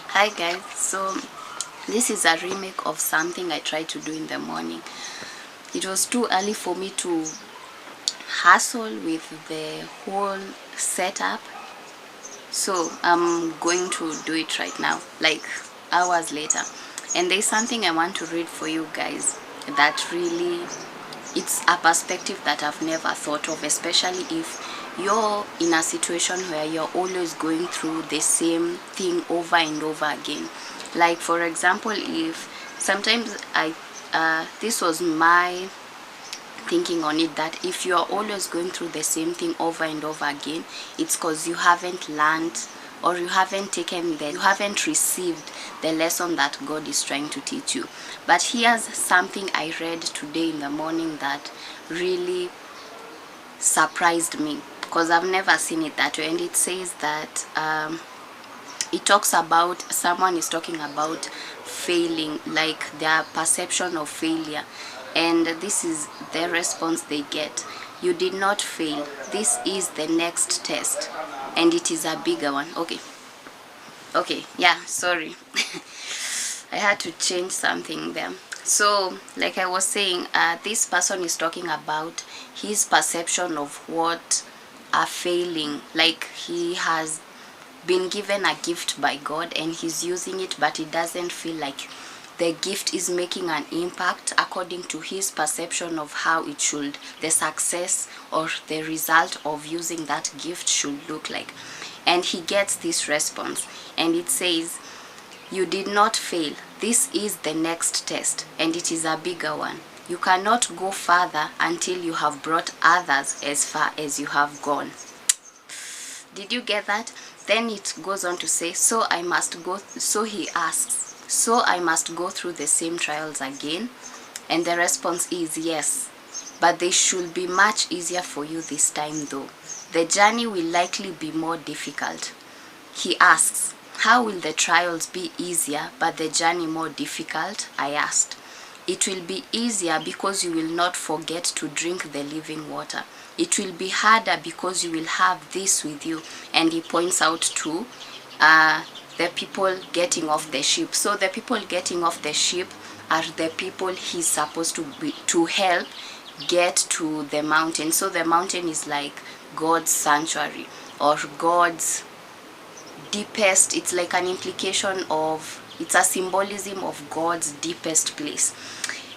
Hi guys, so this is a remake of something I tried to do in the morning. It was too early for me to hustle with the whole setup, so I'm going to do it right now, like hours later. And there's something I want to read for you guys that really, it's a perspective that I've never thought of, especially if you're in a situation where you're always going through the same thing over and over again. Like for example, if sometimes this was my thinking on it, that if you are always going through the same thing over and over again, it's because you haven't learned, or you haven't received the lesson that God is trying to teach you. But here's something I read today in the morning that really surprised me, because I've never seen it that way. And it says that it talks about, someone is talking about failing, like their perception of failure, and this is the response they get: you did not fail, this is the next test, and it is a bigger one. Okay, yeah, sorry. I had to change something there. So like I was saying, this person is talking about his perception of what a failing, like he has been given a gift by God and he's using it, but he doesn't feel like the gift is making an impact according to his perception of how it should, the success or the result of using that gift should look like. And he gets this response, and it says, you did not fail, this is the next test, and it is a bigger one. You cannot go further until you have brought others as far as you have gone. Did you get that? Then it goes on to say, so he asks, so I must go through the same trials again? And the response is yes, but they should be much easier for you this time though. The journey will likely be more difficult. He asks, how will the trials be easier but the journey more difficult? I asked. It will be easier because you will not forget to drink the living water. It will be harder because you will have this with you. And he points out to the people getting off the ship. So the people getting off the ship are the people he's supposed to help get to the mountain. So the mountain is like God's sanctuary, or God's deepest, it's like an implication of, it's a symbolism of God's deepest place.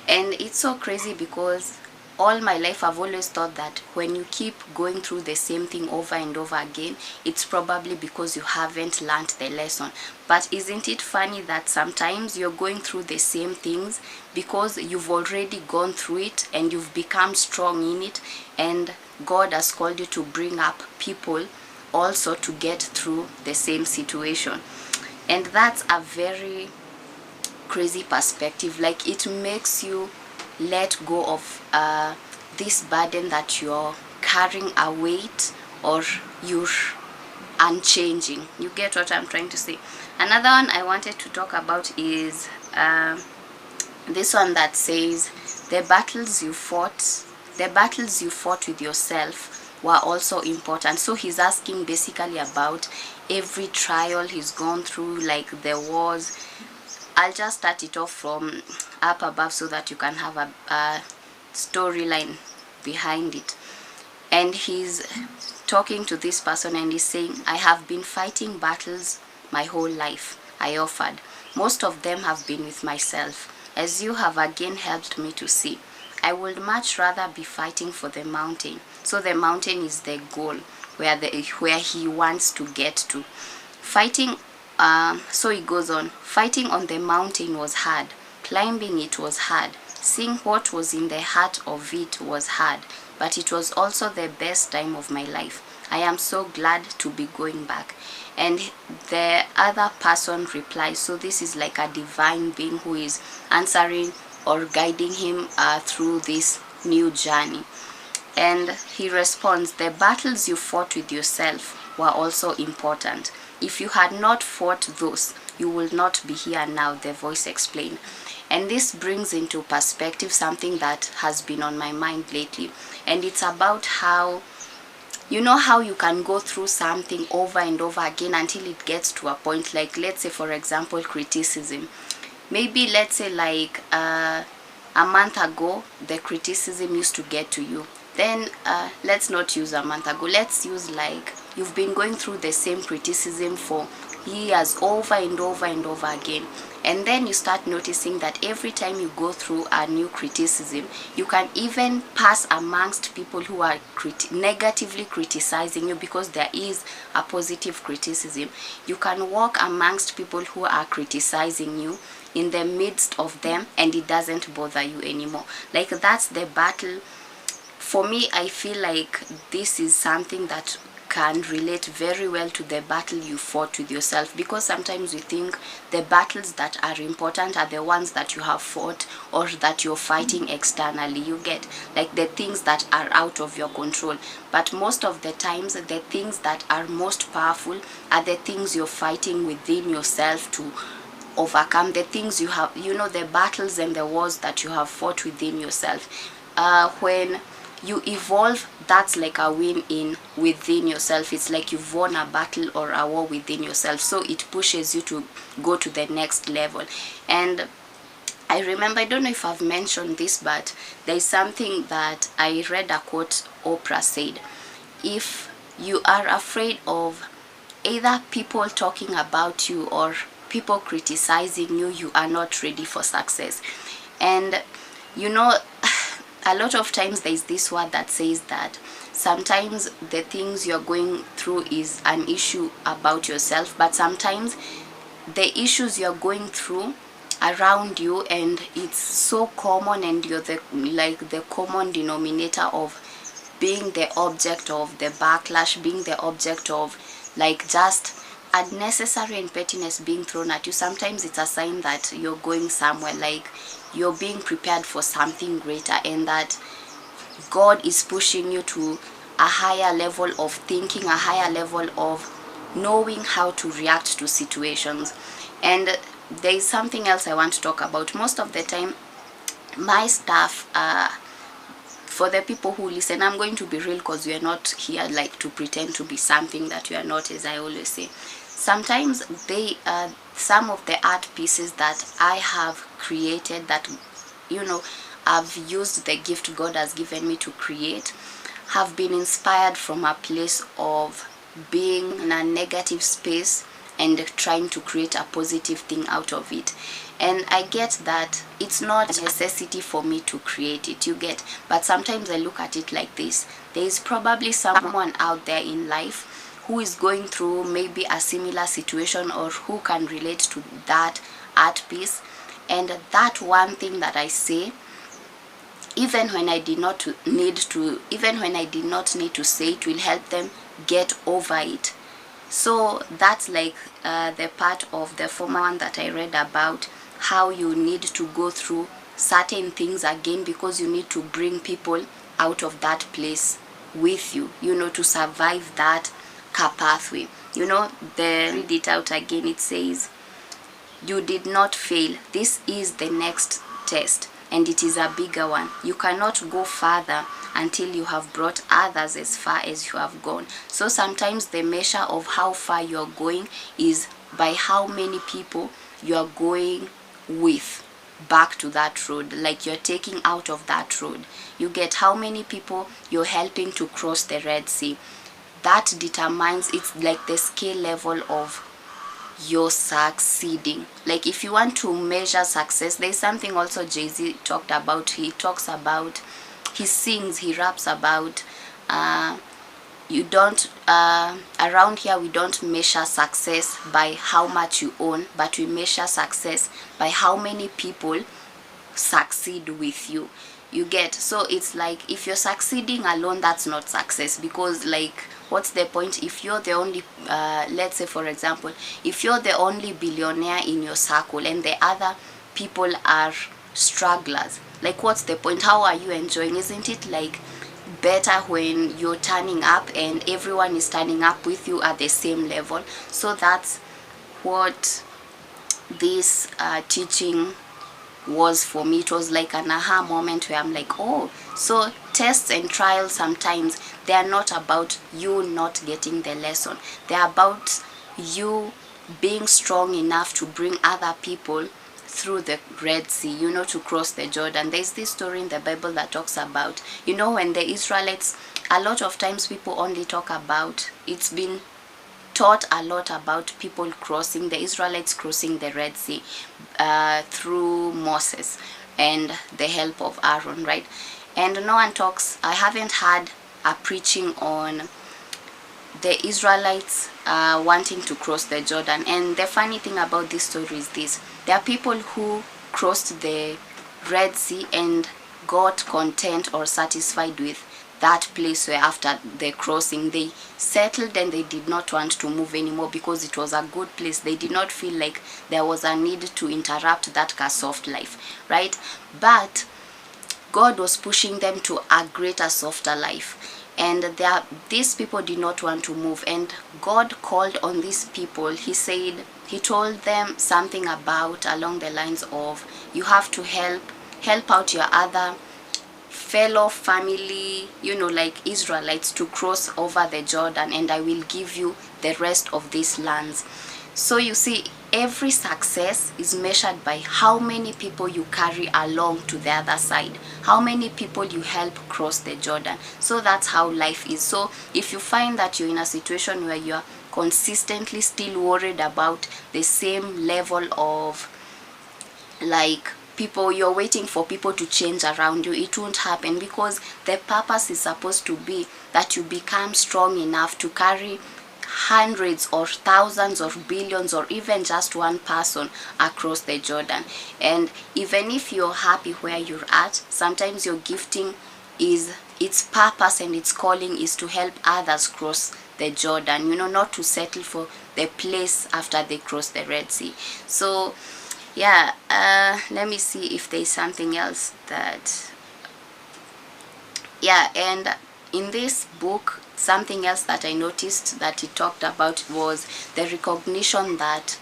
And it's so crazy because all my life I've always thought that when you keep going through the same thing over and over again, it's probably because you haven't learned the lesson. But isn't it funny that sometimes you're going through the same things because you've already gone through it and you've become strong in it, and God has called you to bring up people also to get through the same situation. And that's a very crazy perspective. Like, it makes you let go of this burden that you're carrying a weight, or you're unchanging. You get what I'm trying to say? Another one I wanted to talk about is this one that says, the battles you fought with yourself were also important. So he's asking basically about every trial he's gone through, like the wars. I'll just start it off from up above so that you can have a storyline behind it. And he's talking to this person and he's saying, I have been fighting battles my whole life, I offered. Most of them have been with myself, as you have again helped me to see. I would much rather be fighting for the mountain. So the mountain is the goal where he wants to get to. Fighting, so he goes on, fighting on the mountain was hard. Climbing it was hard. Seeing what was in the heart of it was hard. But it was also the best time of my life. I am so glad to be going back. And the other person replies, so this is like a divine being who is answering or guiding him through this new journey. And he responds, the battles you fought with yourself were also important. If you had not fought those, you will not be here now, the voice explained. And this brings into perspective something that has been on my mind lately. And it's about how, you know how you can go through something over and over again until it gets to a point, like let's say for example criticism. Maybe let's say like a month ago the criticism used to get to you. Then let's not use a month ago, let's use like you've been going through the same criticism for years, over and over and over again. And then you start noticing that every time you go through a new criticism, you can even pass amongst people who are negatively criticizing you, because there is a positive criticism. You can walk amongst people who are criticizing you in the midst of them, and it doesn't bother you anymore. Like that's the battle. For me, I feel like this is something that can relate very well to the battle you fought with yourself, because sometimes we think the battles that are important are the ones that you have fought or that you're fighting externally. You get, like the things that are out of your control. But most of the times the things that are most powerful are the things you're fighting within yourself to overcome, the things you have, you know, the battles and the wars that you have fought within yourself. When you evolve, that's like a win in within yourself. It's like you've won a battle or a war within yourself, so it pushes you to go to the next level. And I remember, I don't know if I've mentioned this, but there's something that I read, a quote Oprah said: if you are afraid of either people talking about you or people criticizing you, you are not ready for success. And you know, a lot of times there is this word that says that sometimes the things you're going through is an issue about yourself, but sometimes the issues you're going through around you, and it's so common, and you're the common denominator of being the object of the backlash, being the object of like just unnecessary and pettiness being thrown at you. Sometimes it's a sign that you're going somewhere, like you're being prepared for something greater, and that God is pushing you to a higher level of thinking, a higher level of knowing how to react to situations. And there is something else I want to talk about. Most of the time my stuff, for the people who listen, I'm going to be real, because we are not here like to pretend to be something that we are not, as I always say. Sometimes they some of the art pieces that I have created, that, you know, I've used the gift God has given me to create, have been inspired from a place of being in a negative space and trying to create a positive thing out of it. And I get that it's not a necessity for me to create it, you get, but sometimes I look at it like this: there is probably someone out there in life who is going through maybe a similar situation, or who can relate to that art piece. And that one thing that I say, even when I did not need to say it, will help them get over it. So that's like the part of the former one that I read about, how you need to go through certain things again, because you need to bring people out of that place with you, you know, to survive that pathway. You know, read it out again. It says, you did not fail. This is the next test, and it is a bigger one. You cannot go further until you have brought others as far as you have gone. So sometimes the measure of how far you're going is by how many people you're going with back to that road, like you're taking out of that road. You get how many people you're helping to cross the Red Sea. That determines, it's like the scale level of your succeeding. Like if you want to measure success, there's something also Jay-Z talked about. He talks about, he sings, he raps about, you don't around here we don't measure success by how much you own, but we measure success by how many people succeed with you. You get, so it's like if you're succeeding alone, that's not success, because like what's the point if you're the only let's say for example, if you're the only billionaire in your circle and the other people are strugglers? Like what's the point? How are you enjoying? Isn't it like better when you're turning up and everyone is turning up with you at the same level? So that's what this teaching was for me. It was like an aha moment where I'm like, oh, so tests and trials sometimes, they are not about you not getting the lesson. They're about you being strong enough to bring other people through the Red Sea, to cross the Jordan. There's this story in the Bible that talks about, when the Israelites, a lot of times people only talk about, it's been taught a lot about people crossing, the Israelites crossing the Red Sea through Moses and the help of Aaron, right? And no one talks, I haven't had a preaching on the Israelites wanting to cross the Jordan. And the funny thing about this story is this: there are people who crossed the Red Sea and got content or satisfied with that place where after the crossing they settled and they did not want to move anymore because it was a good place. They did not feel like there was a need to interrupt that soft life, right? But God was pushing them to a greater, softer life. And these people did not want to move. And God called on these people. He told them something about along the lines of, you have to help out your other fellow family, like Israelites, to cross over the Jordan, and I will give you the rest of these lands. So you see, every success is measured by how many people you carry along to the other side, how many people you help cross the Jordan. So that's how life is. So if you find that you're in a situation where you are consistently still worried about the same level of, like, people, you're waiting for people to change around you, it won't happen, because the purpose is supposed to be that you become strong enough to carry hundreds or thousands or billions or even just one person across the Jordan. And even if you're happy where you're at, sometimes your gifting is, its purpose and its calling is to help others cross the Jordan, not to settle for the place after they cross the Red Sea. So yeah, let me see if there's something else that, yeah. And in this book, something else that I noticed that it talked about was the recognition that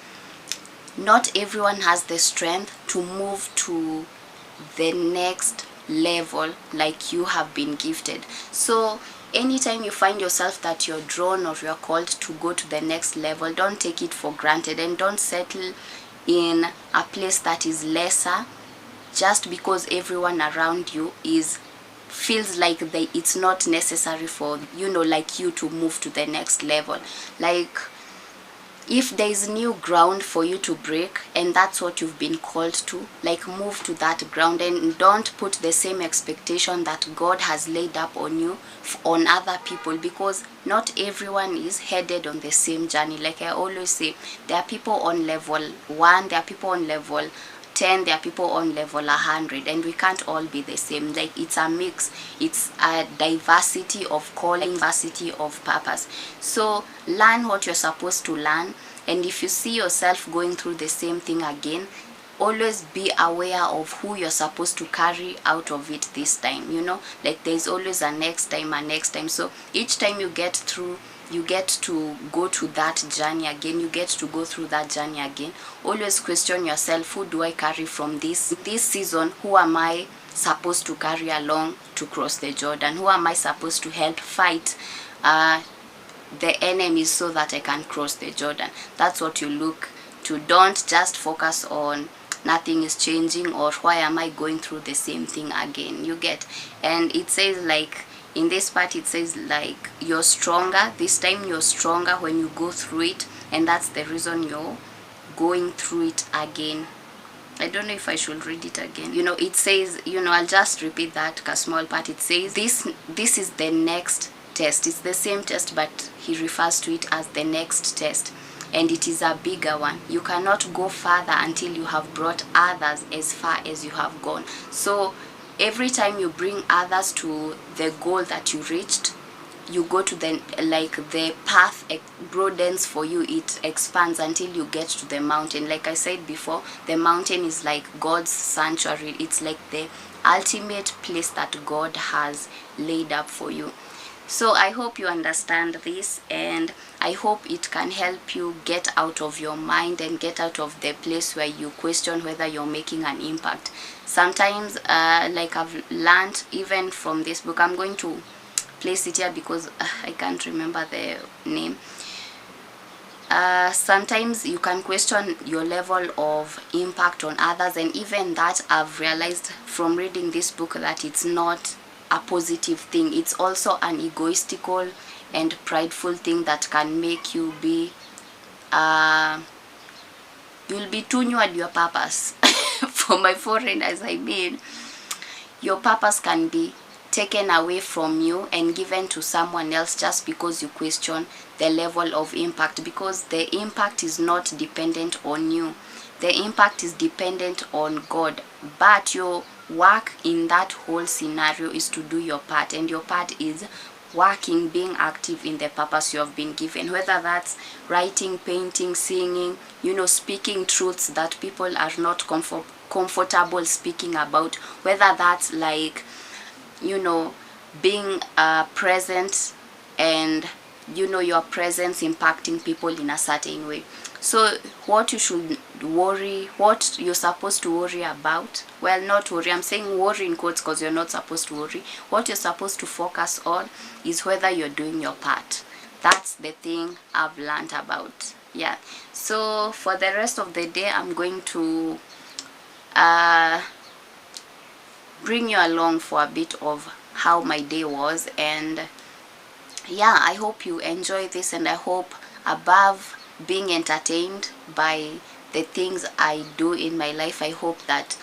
not everyone has the strength to move to the next level like you have been gifted. So anytime you find yourself that you're drawn or you're called to go to the next level, don't take it for granted and don't settle in a place that is lesser just because everyone around you feels like it's not necessary for like you to move to the next level. Like, if there is new ground for you to break and that's what you've been called to, like, move to that ground and don't put the same expectation that God has laid up on you on other people, because not everyone is headed on the same journey. Like I always say, there are people on level 1, there are people on level 10, there are people on level 100, and we can't all be the same. Like, it's a mix, it's a diversity of calling, diversity of purpose. So learn what you're supposed to learn, and if you see yourself going through the same thing again, always be aware of who you're supposed to carry out of it this time. Like, there's always a next time. So each time you get through, you get to go to that journey again, you get to go through that journey again. Always question yourself, who do I carry from this season? Who am I supposed to carry along to cross the Jordan? Who am I supposed to help fight the enemies so that I can cross the Jordan? That's what you look to. Don't just focus on nothing is changing or why am I going through the same thing again. You get. And it says, like, in this part it says, like, you're stronger this time, you're stronger when you go through it, and that's the reason you're going through it again. I don't know if I should read it again. It says, I'll just repeat that small part. It says, this is the next test. It's the same test, but he refers to it as the next test, and it is a bigger one. You cannot go further until you have brought others as far as you have gone. So every time you bring others to the goal that you reached, you go to the path broadens for you, it expands until you get to the mountain. Like I said before, the mountain is like God's sanctuary. It's like the ultimate place that God has laid up for you. So I hope you understand this, and I hope it can help you get out of your mind and get out of the place where you question whether you're making an impact. Sometimes like I've learned even from this book, I'm going to place it here because I can't remember the name. Sometimes you can question your level of impact on others, and even that I've realized from reading this book that it's not a positive thing. It's also an egoistical and prideful thing that can make you be you'll be too new at your purpose. For my foreigners, I mean, your purpose can be taken away from you and given to someone else just because you question the level of impact, because the impact is not dependent on you. The impact is dependent on God, but your work in that whole scenario is to do your part, and your part is working, being active in the purpose you have been given, whether that's writing, painting, singing, speaking truths that people are not comfortable speaking about, whether that's like being present, and your presence impacting people in a certain way. So what you should worry, what you're supposed to worry about, well, not worry, I'm saying worry in quotes because you're not supposed to worry. What you're supposed to focus on is whether you're doing your part. That's the thing I've learned about. Yeah, so for the rest of the day, I'm going to bring you along for a bit of how my day was. And yeah, I hope you enjoy this, and I hope above being entertained by the things I do in my life, I hope that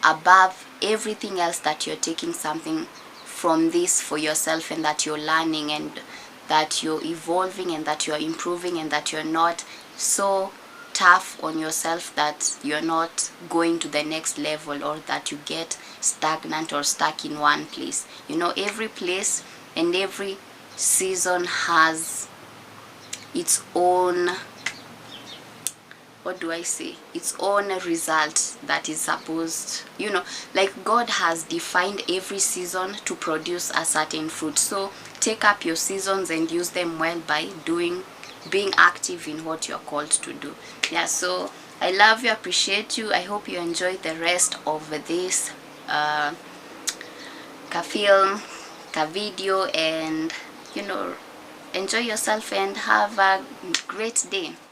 above everything else that you're taking something from this for yourself, and that you're learning, and that you're evolving, and that you're improving, and that you're not so tough on yourself that you're not going to the next level, or that you get stagnant or stuck in one place. Every place and every season has its own, what do I say, its own result that is supposed, like God has defined every season to produce a certain fruit. So take up your seasons and use them well by being active in what you're called to do. Yeah, so I love you, appreciate you. I hope you enjoy the rest of this film, video, and enjoy yourself and have a great day.